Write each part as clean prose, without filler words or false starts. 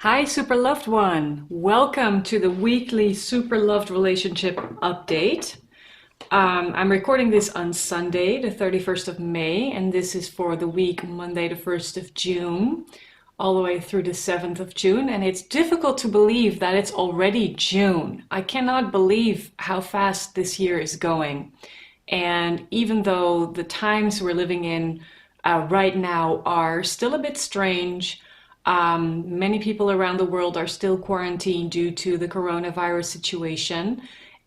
Hi, super loved one. Welcome to the weekly super loved relationship update. I'm recording this on Sunday, the 31st of May, and this is for the week Monday, the 1st of June, all the way through the 7th of June. And it's difficult to believe that it's already June. I cannot believe how fast this year is going. And even though the times we're living in right now are still a bit strange, many people around the world are still quarantined due to the coronavirus situation,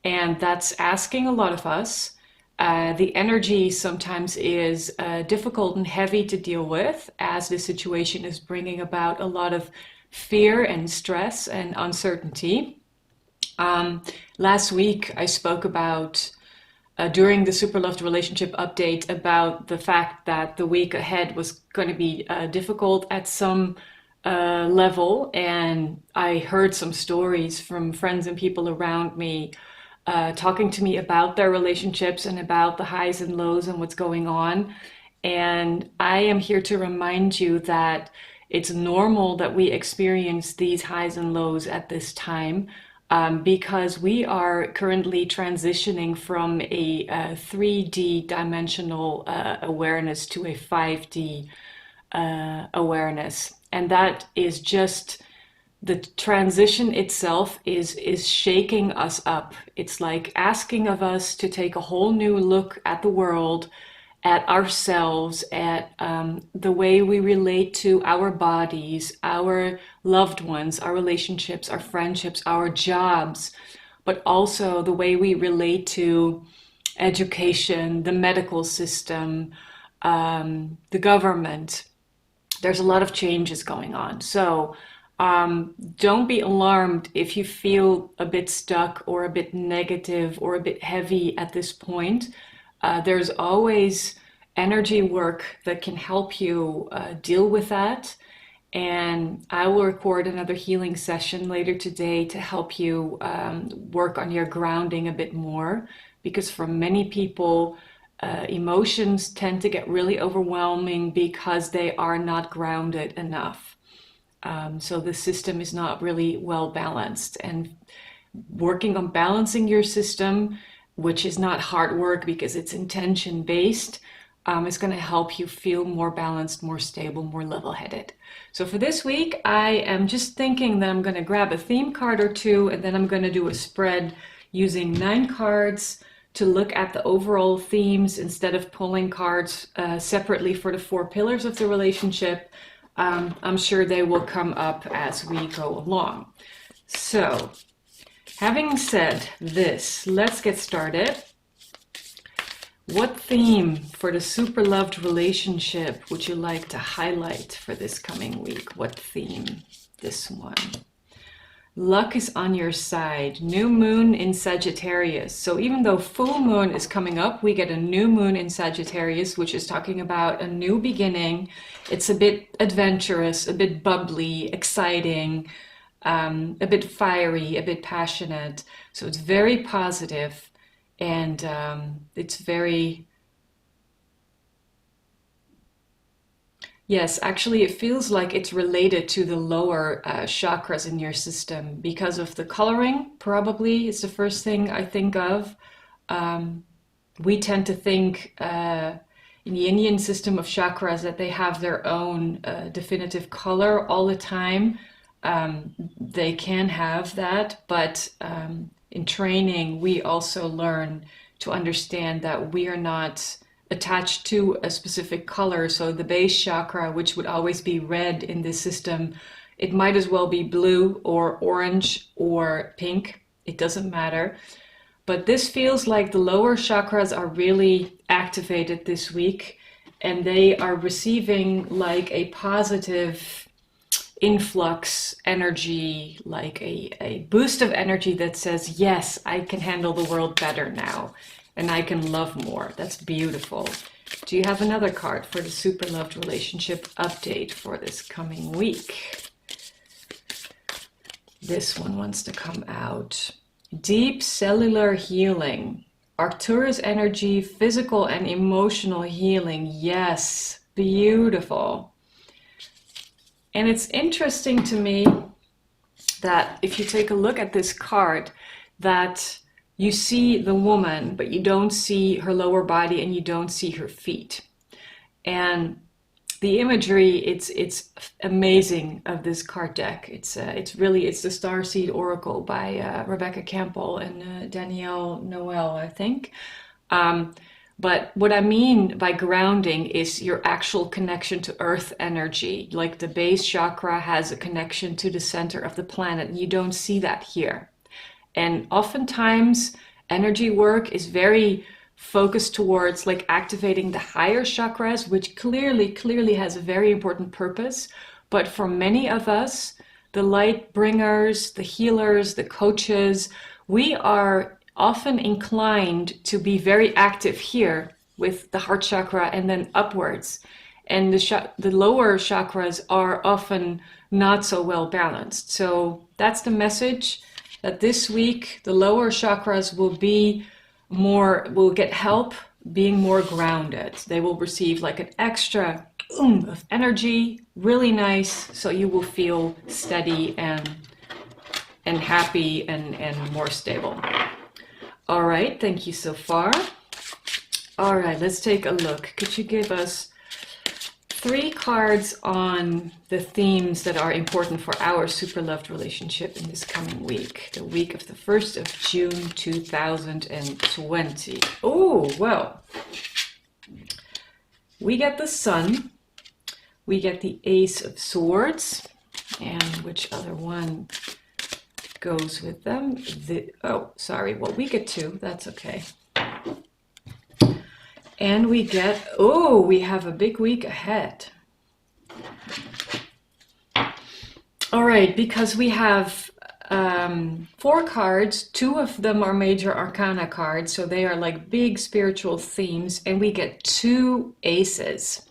and that's asking a lot of us. The energy sometimes is difficult and heavy to deal with, as the situation is bringing about a lot of fear and stress and uncertainty. Last week, I spoke about during the Super Loved Relationship update about the fact that the week ahead was going to be difficult at some level, and I heard some stories from friends and people around me talking to me about their relationships and about the highs and lows and what's going on. And I am here to remind you that it's normal that we experience these highs and lows at this time, because we are currently transitioning from a 3D dimensional awareness to a 5D awareness. And that is just the transition itself is shaking us up. It's like asking of us to take a whole new look at the world, at ourselves, at the way we relate to our bodies, our loved ones, our relationships, our friendships, our jobs, but also the way we relate to education, the medical system, the government. There's a lot of changes going on. So don't be alarmed if you feel a bit stuck or a bit negative or a bit heavy at this point. There's always energy work that can help you deal with that. And I will record another healing session later today to help you work on your grounding a bit more, because for many people, emotions tend to get really overwhelming because they are not grounded enough. So the system is not really well balanced. And working on balancing your system, which is not hard work because it's intention based, is going to help you feel more balanced, more stable, more level-headed. So for this week, I am just thinking that I'm going to grab a theme card or two, and then I'm going to do a spread using 9 cards to look at the overall themes instead of pulling cards separately for the 4 pillars of the relationship. I'm sure they will come up as we go along. So, having said this, let's get started. What theme for the super loved relationship would you like to highlight for this coming week? What theme? This one. Luck is on your side. New moon in Sagittarius. So even though full moon is coming up, we get a new moon in Sagittarius, which is talking about a new beginning. It's a bit adventurous, a bit bubbly, exciting, a bit fiery, a bit passionate. So it's very positive, and it's very... Yes, actually, it feels like it's related to the lower chakras in your system because of the coloring, probably is the first thing I think of. We tend to think in the Indian system of chakras that they have their own definitive color all the time. They can have that, but in training, we also learn to understand that we are not attached to a specific color. So the base chakra, which would always be red in this system, it might as well be blue or orange or pink. It doesn't matter. But this feels like the lower chakras are really activated this week, and they are receiving like a positive influx energy, like a boost of energy that says, yes, I can handle the world better now. And I can love more. That's beautiful. Do you have another card for the super loved relationship update for this coming week? This one wants to come out. Deep cellular healing. Arcturus energy, physical and emotional healing. Yes, beautiful. And it's interesting to me that if you take a look at this card, that you see the woman, but you don't see her lower body and you don't see her feet. And the imagery, it's amazing of this card deck. It's the Starseed Oracle by Rebecca Campbell and Danielle Noel, I think. But what I mean by grounding is your actual connection to earth energy. Like the base chakra has a connection to the center of the planet. You don't see that here. And oftentimes energy work is very focused towards like activating the higher chakras, which clearly has a very important purpose. But for many of us, the light bringers, the healers, the coaches, we are often inclined to be very active here with the heart chakra and then upwards. And the lower chakras are often not so well balanced. So that's the message, that this week the lower chakras will get help being more grounded. They will receive like an extra of energy, really nice, so you will feel steady and happy and more stable. All right, thank you so far. All right, let's take a look. Could you give us 3 cards on the themes that are important for our super loved relationship in this coming week, the week of the 1st of June 2020? Oh, well, we get the Sun, we get the Ace of Swords, and which other one goes with them? We get 2, that's okay. And we get, we have a big week ahead. All right, because we have 4 cards, 2 of them are major arcana cards, so they are like big spiritual themes, and we get 2 aces.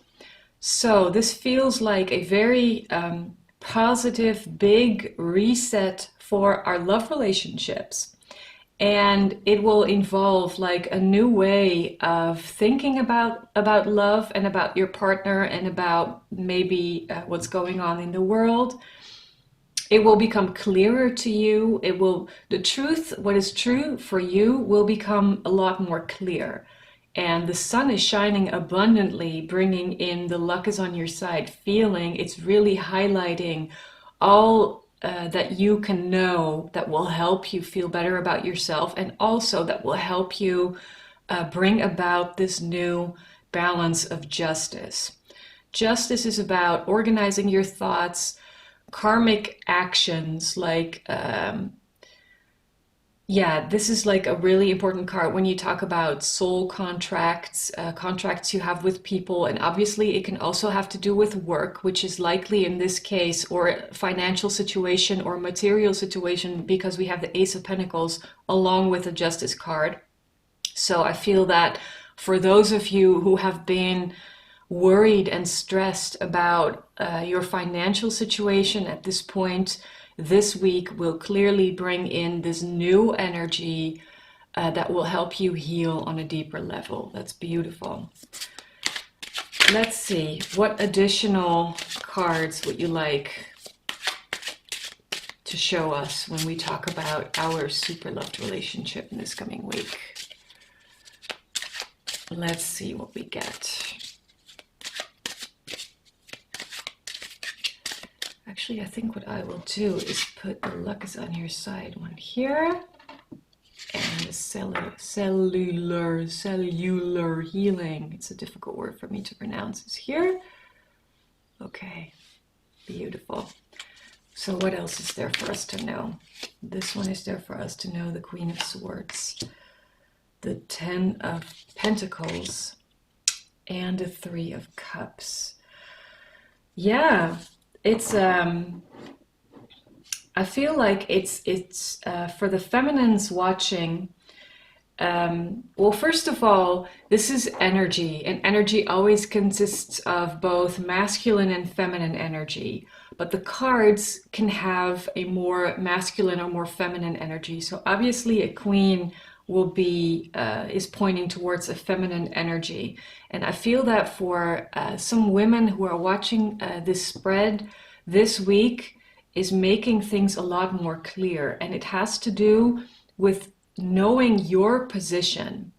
So this feels like a very positive, big reset for our love relationships. And it will involve like a new way of thinking about love and about your partner and about maybe what's going on in the world. It will become clearer to you. The truth, what is true for you, will become a lot more clear. And the sun is shining abundantly, bringing in the luck is on your side feeling. It's really highlighting all that you can know that will help you feel better about yourself, and also that will help you bring about this new balance of justice. Justice is about organizing your thoughts, karmic actions, like this is like a really important card when you talk about soul contracts, contracts you have with people. And obviously it can also have to do with work, which is likely in this case, or a financial situation or material situation, because we have the Ace of Pentacles along with the Justice card. So I feel that for those of you who have been worried and stressed about your financial situation at this point, this week will clearly bring in this new energy that will help you heal on a deeper level. That's beautiful. Let's see, what additional cards would you like to show us when we talk about our super loved relationship in this coming week? Let's see what we get. Actually, I think what I will do is put the luck is on your side one here, and the cellular healing, it's a difficult word for me to pronounce, is here. Okay, beautiful. So what else is there for us to know? This one is there for us to know the Queen of Swords, the 10 of Pentacles, and the 3 of Cups. Yeah. It's I feel like it's for the feminines watching. Well, first of all, this is energy, and energy always consists of both masculine and feminine energy. But the cards can have a more masculine or more feminine energy. So obviously, a queen will be is pointing towards a feminine energy. And I feel that for some women who are watching this spread this week, is making things a lot more clear, and it has to do with knowing your position.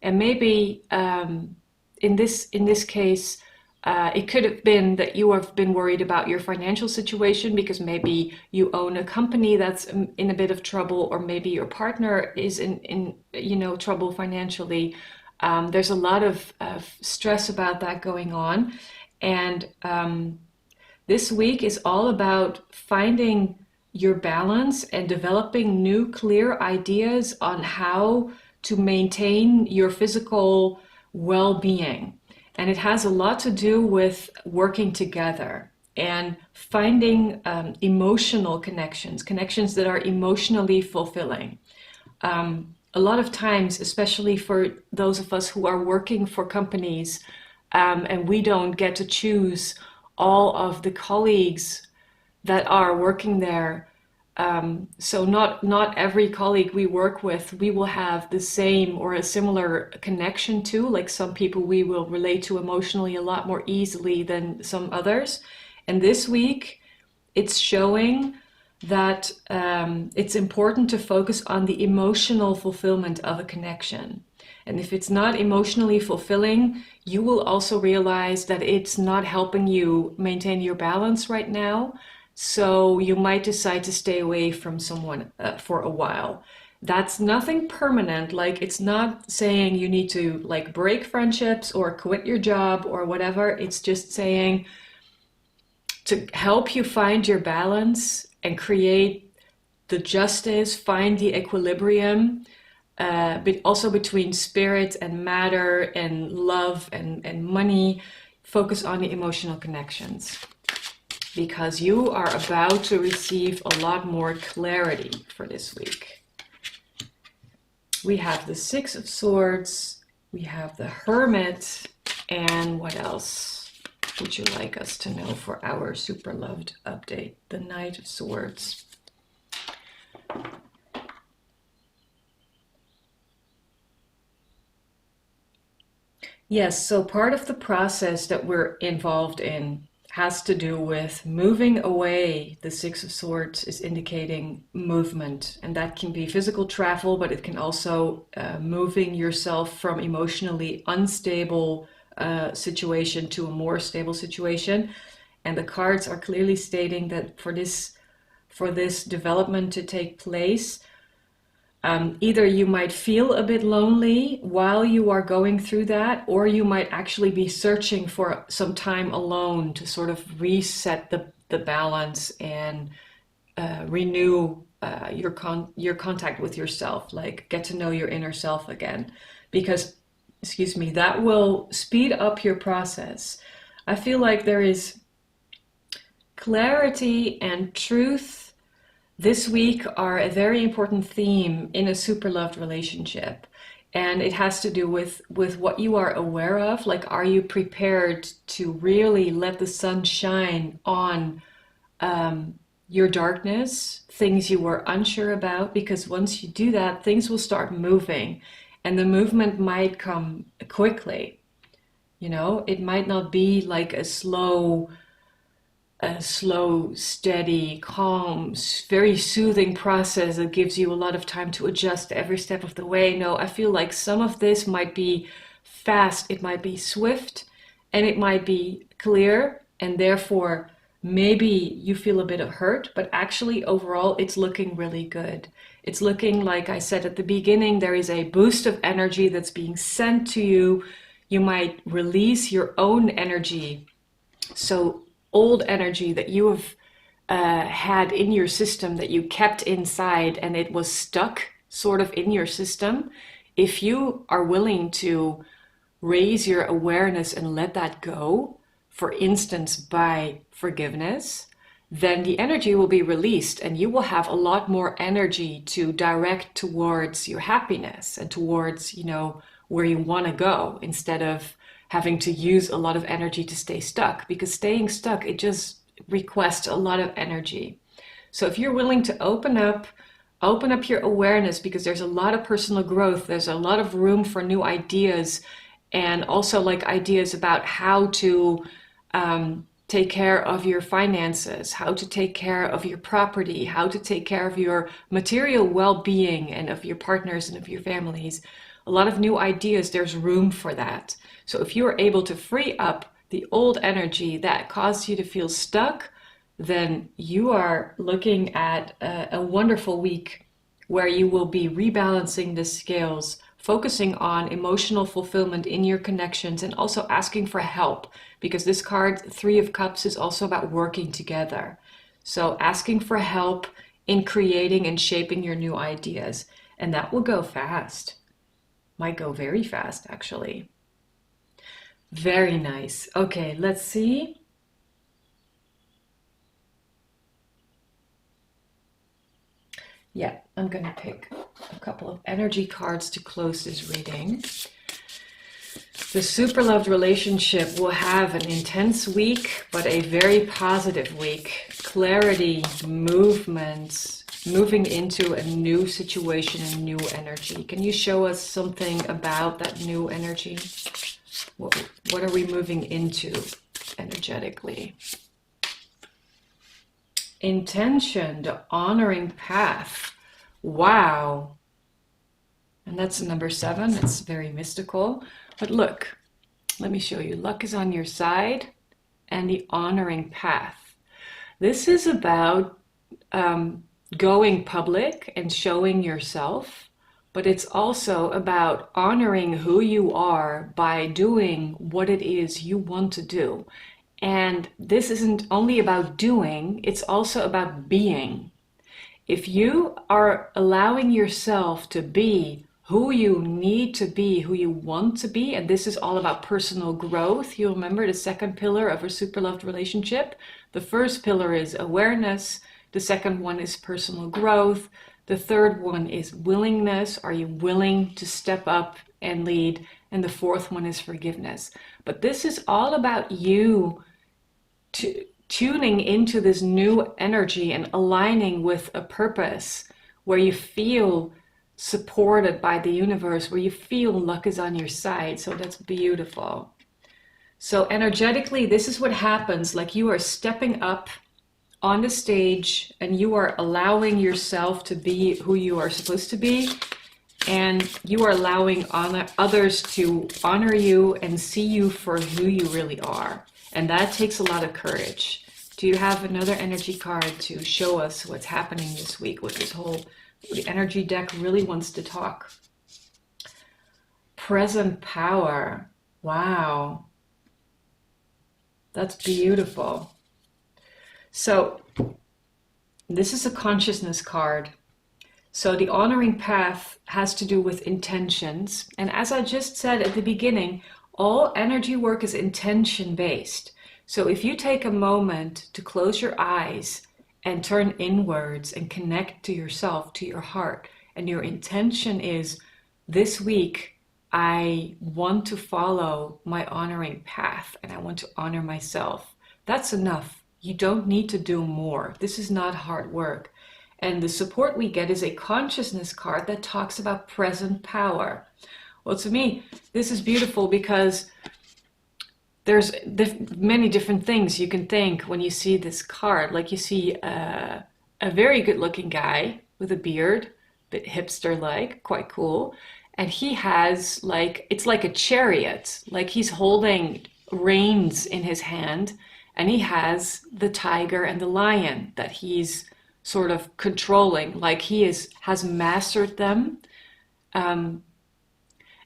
And maybe in this case, it could have been that you have been worried about your financial situation because maybe you own a company that's in a bit of trouble, or maybe your partner is in trouble financially. There's a lot of stress about that going on, and this week is all about finding your balance and developing new, clear ideas on how to maintain your physical well-being. And it has a lot to do with working together and finding emotional connections that are emotionally fulfilling. A lot of times, especially for those of us who are working for companies, and we don't get to choose all of the colleagues that are working there. So not every colleague we work with, we will have the same or a similar connection to. Like some people we will relate to emotionally a lot more easily than some others. And this week, it's showing that it's important to focus on the emotional fulfillment of a connection. And if it's not emotionally fulfilling, you will also realize that it's not helping you maintain your balance right now. So you might decide to stay away from someone for a while. That's nothing permanent. Like, it's not saying you need to like break friendships or quit your job or whatever. It's just saying to help you find your balance and create the justice, find the equilibrium, but also between spirit and matter and love and money. Focus on the emotional connections, because you are about to receive a lot more clarity for this week. We have the Six of Swords, we have the Hermit, and what else would you like us to know for our super loved update? The Knight of Swords. Yes, so part of the process that we're involved in has to do with moving away. The Six of Swords is indicating movement, and that can be physical travel, but it can also moving yourself from emotionally unstable situation to a more stable situation. And the cards are clearly stating that for this development to take place, either you might feel a bit lonely while you are going through that, or you might actually be searching for some time alone to sort of reset the balance and renew your contact with yourself, like get to know your inner self again, because, excuse me, that will speed up your process. I feel like there is clarity and truth this week are a very important theme in a super loved relationship. And it has to do with what you are aware of. Like, are you prepared to really let the sun shine on your darkness, things you were unsure about? Because once you do that, things will start moving, and the movement might come quickly. You know, it might not be like a slow, steady, calm, very soothing process that gives you a lot of time to adjust every step of the way. No, I feel like some of this might be fast, it might be swift, and it might be clear, and therefore maybe you feel a bit of hurt, but actually overall it's looking really good. It's looking, like I said at the beginning, there is a boost of energy that's being sent to you. You might release your own energy. So old energy that you have had in your system that you kept inside and it was stuck sort of in your system. If you are willing to raise your awareness and let that go, for instance, by forgiveness, then the energy will be released and you will have a lot more energy to direct towards your happiness and towards, you know, where you want to go, instead of having to use a lot of energy to stay stuck, because staying stuck, it just requests a lot of energy. So if you're willing to open up your awareness, because there's a lot of personal growth, there's a lot of room for new ideas, and also like ideas about how to take care of your finances, how to take care of your property, how to take care of your material well-being and of your partners and of your families. A lot of new ideas, there's room for that. So if you are able to free up the old energy that caused you to feel stuck, then you are looking at a wonderful week where you will be rebalancing the scales, focusing on emotional fulfillment in your connections, and also asking for help, because this card, Three of Cups, is also about working together. So asking for help in creating and shaping your new ideas. And that will go fast. Might go very fast, actually. Very nice. Okay, let's see. Yeah, I'm going to pick a couple of energy cards to close this reading. The super loved relationship will have an intense week, but a very positive week. Clarity, movement, moving into a new situation and new energy. Can you show us something about that new energy? What are we moving into energetically? Intention, the honoring path. Wow. And that's number 7. That's very mystical. But look, let me show you. Luck is on your side and the honoring path. This is about going public and showing yourself, but it's also about honoring who you are by doing what it is you want to do. And this isn't only about doing, it's also about being. If you are allowing yourself to be who you need to be, who you want to be, and this is all about personal growth. You remember the second pillar of a super loved relationship. The first pillar is awareness. The second one is personal growth. The third one is willingness. Are you willing to step up and lead? And the fourth one is forgiveness. But this is all about you tuning into this new energy and aligning with a purpose where you feel supported by the universe, where you feel luck is on your side. So that's beautiful. So energetically, this is what happens. Like you are stepping up on the stage and you are allowing yourself to be who you are supposed to be. And you are allowing others to honor you and see you for who you really are. And that takes a lot of courage. Do you have another energy card to show us what's happening this week with this whole, the energy deck really wants to talk. Present power. Wow. That's beautiful. So this is a consciousness card. So the honoring path has to do with intentions. And as I just said at the beginning, all energy work is intention based. So if you take a moment to close your eyes and turn inwards and connect to yourself, to your heart, and your intention is, this week, I want to follow my honoring path and I want to honor myself. That's enough. You don't need to do more. This is not hard work. And the support we get is a consciousness card that talks about present power. Well, to me, this is beautiful because there's many different things you can think when you see this card. Like you see a very good looking guy with a beard, a bit hipster-like, quite cool. And he has it's like a chariot, like he's holding reins in his hand, and he has the tiger and the lion that he's sort of controlling, like he has mastered them.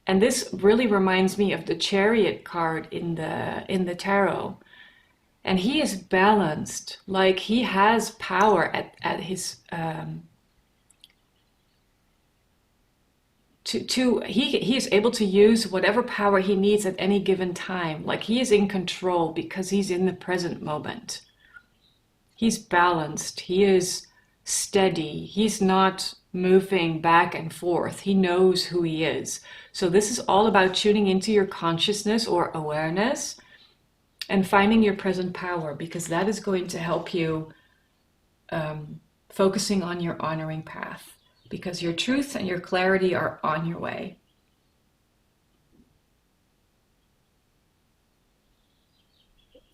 And this really reminds me of the Chariot card in the tarot. And he is balanced, like he has power at his he is able to use whatever power he needs at any given time. Like he is in control because he's in the present moment. He's balanced. He is steady. He's not moving back and forth. He knows who he is. So this is all about tuning into your consciousness or awareness and finding your present power, because that is going to help you focusing on your honoring path, because your truth and your clarity are on your way.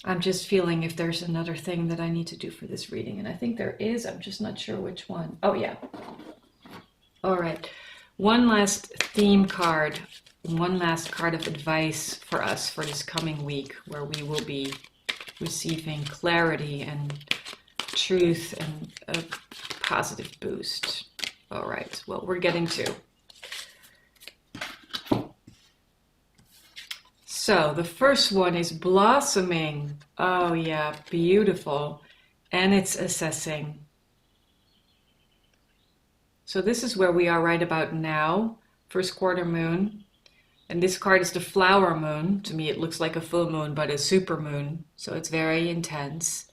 I'm just feeling if there's another thing that I need to do for this reading. And I think there is. I'm just not sure which one. Oh, yeah. All right. One last theme card. One last card of advice for us for this coming week, where we will be receiving clarity and truth and a positive boost. All right. Well, we're getting to. So the first one is blossoming. Oh yeah, beautiful. And it's assessing. So this is where we are right about now, first quarter moon. And this card is the flower moon. To me, it looks like a full moon, but a super moon. So it's very intense.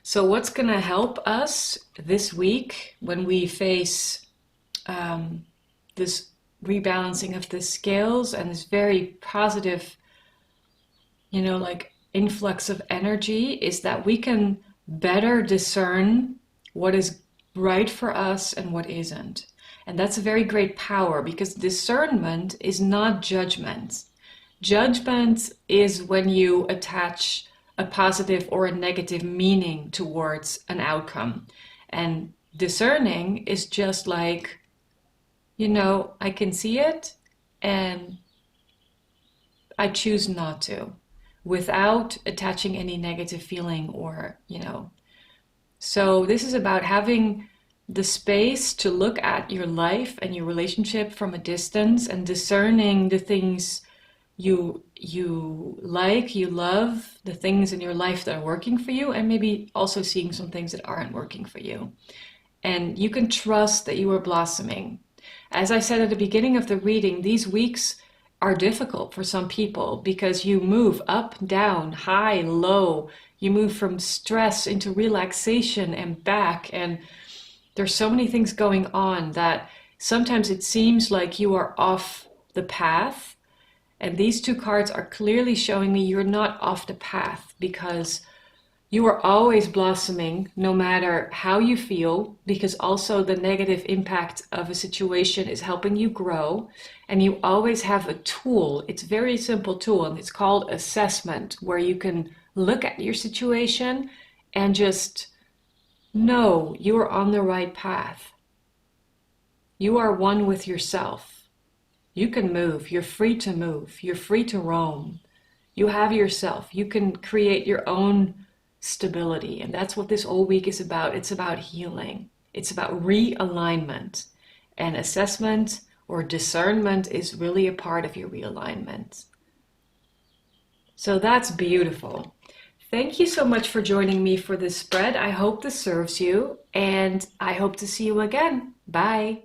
So what's going to help us this week when we face this rebalancing of the scales and this very positive, like influx of energy, is that we can better discern what is right for us and what isn't. And that's a very great power, because discernment is not judgment. Judgment is when you attach a positive or a negative meaning towards an outcome. And discerning is just like, I can see it and I choose not to, without attaching any negative feeling or. So this is about having the space to look at your life and your relationship from a distance and discerning the things you like, you love, the things in your life that are working for you, and maybe also seeing some things that aren't working for you. And you can trust that you are blossoming. As I said at the beginning of the reading, these weeks are difficult for some people because you move up, down, high, low. You move from stress into relaxation and back. And there's so many things going on that sometimes it seems like you are off the path. And these two cards are clearly showing me you're not off the path, because you are always blossoming no matter how you feel, because also the negative impact of a situation is helping you grow. And you always have a tool. It's a very simple tool, and it's called assessment, where you can look at your situation and just know you are on the right path. You are one with yourself. You can move. You're free to move. You're free to roam. You have yourself. You can create your own stability. And that's what this whole week is about. It's about healing. It's about realignment. And assessment or discernment is really a part of your realignment. So that's beautiful. Thank you so much for joining me for this spread. I hope this serves you, and I hope to see you again. Bye.